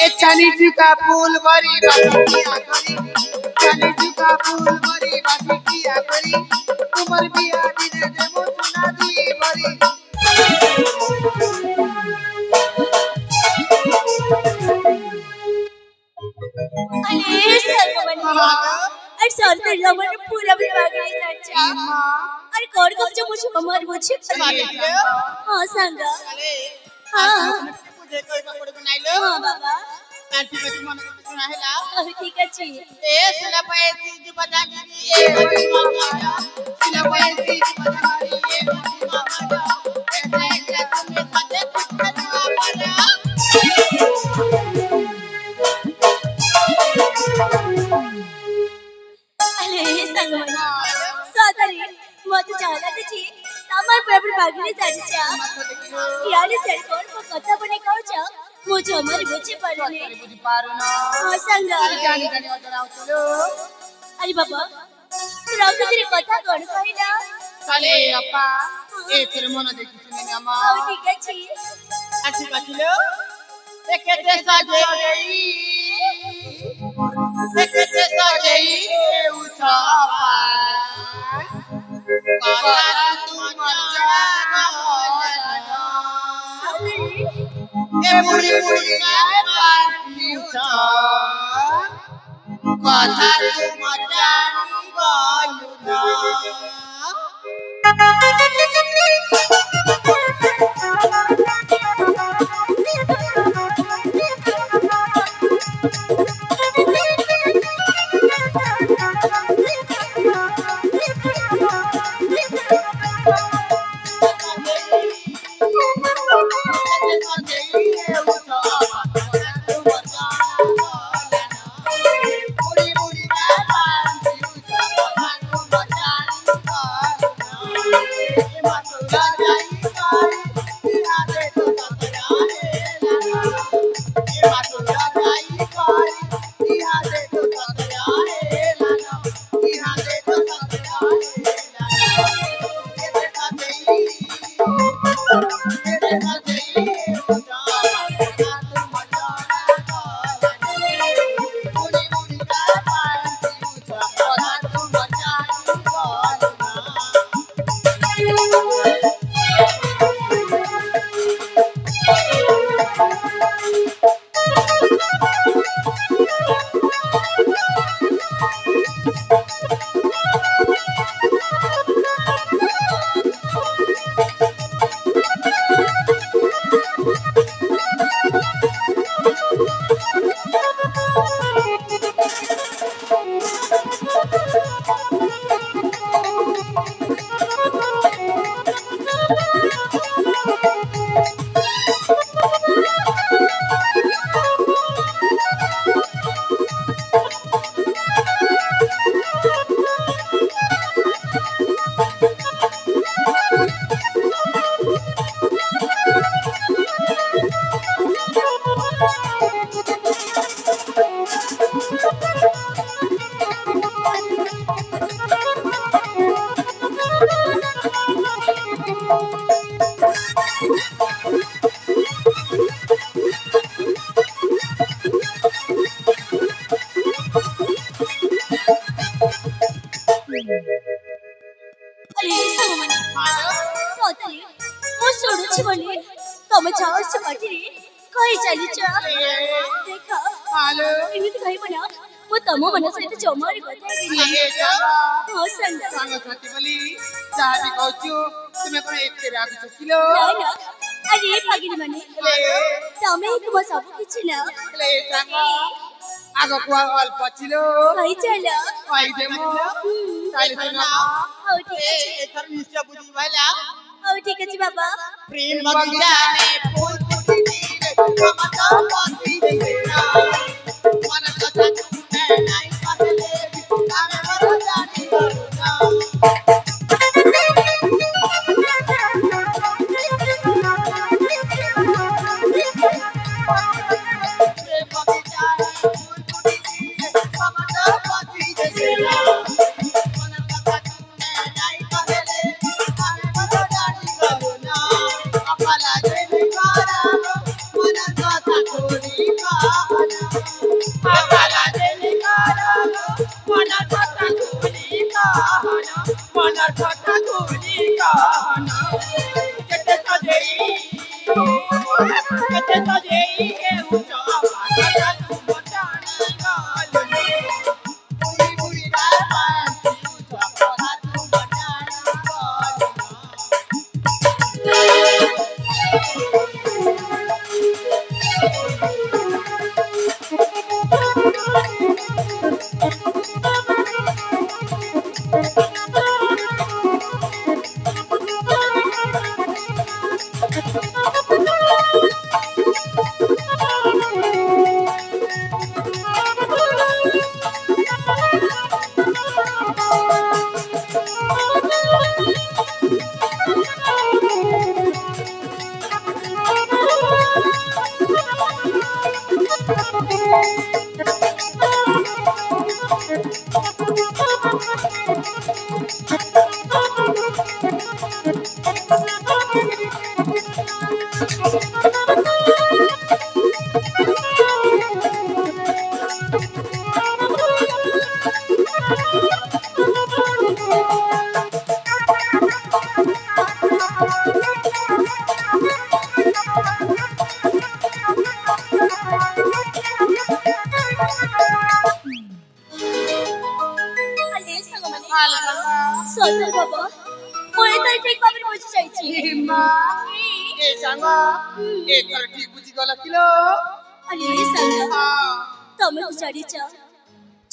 ए चनी चुका फूल भरी बासिकिया करी चनी चुका फूल भरी बासिकिया करी तुमर बिया दिने देबो सुना दी भरी अरे सर्वमन और सौंदर्य लमन पूरा भी भागले जाचा और कोड को जो मुझे अमर मुझे हां सांगा हां मुझे कोई कपड़े बनाइलो हां बाबा काठी में मन को सुना हैला ठीक अछि ए सुना पाए जी बता दी ए मामा सुना पाए जी बता दी ए मामा ऐसा तुम्हें सजे खतरा पड़ा अरे संगमन सौंदर्य मत जाला तुझी तमार बराबर भागले जाचा यार सर कोण को कथा बने कहू मुझे अमर मुझे पड़ने बुझी पारो ना हां सांगा जानी जानी अजरा चलो अरे बाबा राम तेरे कथा कोण कहिला चले अपा ए तेरे मन देखि सुने अम्मा हां ठीक अछि अच्छी बचिलो देखते सजेई देखते सजेई उठापा काला तुम जाना ए मुड़ी मुड़ी का पानी उठा कथा तुम जानी गलुना तमे चाहस माटी कहि चलीच देख हालो एमिति कहि बना मो तम मन सहित जमारी कथा हेबी हां संग संग साथी बोली जाबी कहछु तुमे कोन एते राग छकिलो ना अरे पागिल माने तमे एक म सब किछि ना ले संग आगो कुआ अल्प छिलो कहि चल कहि देमो काली दिन हो ठीक ए एथर निश्चय बुझी भला हो ठीक अछि बाबा प्रेम बगिया में फूल फूटी रे ममता पाती देना मन कथा तुमने नहीं पहले गाने भरो जानी करूना Thank you. আকালা দেলি কারালো মনার কথা খুলি কাহানা মনার কথা খুলি কাহানা কেতে সাজেই কে উঠো আকালা তুমটানি গালো বুড়ি বুড়ি রামান উঠো আকালা তুমটানি গালো আলে সাঙ্গমানি সত্যি বাবা মই তো ঠিক ভাবে বুঝি যাইছি মা এ সাঙ্গ এ তোর ঠিক বুঝি গলা কিলো আলে সাঙ্গা তুমি তো জানিছ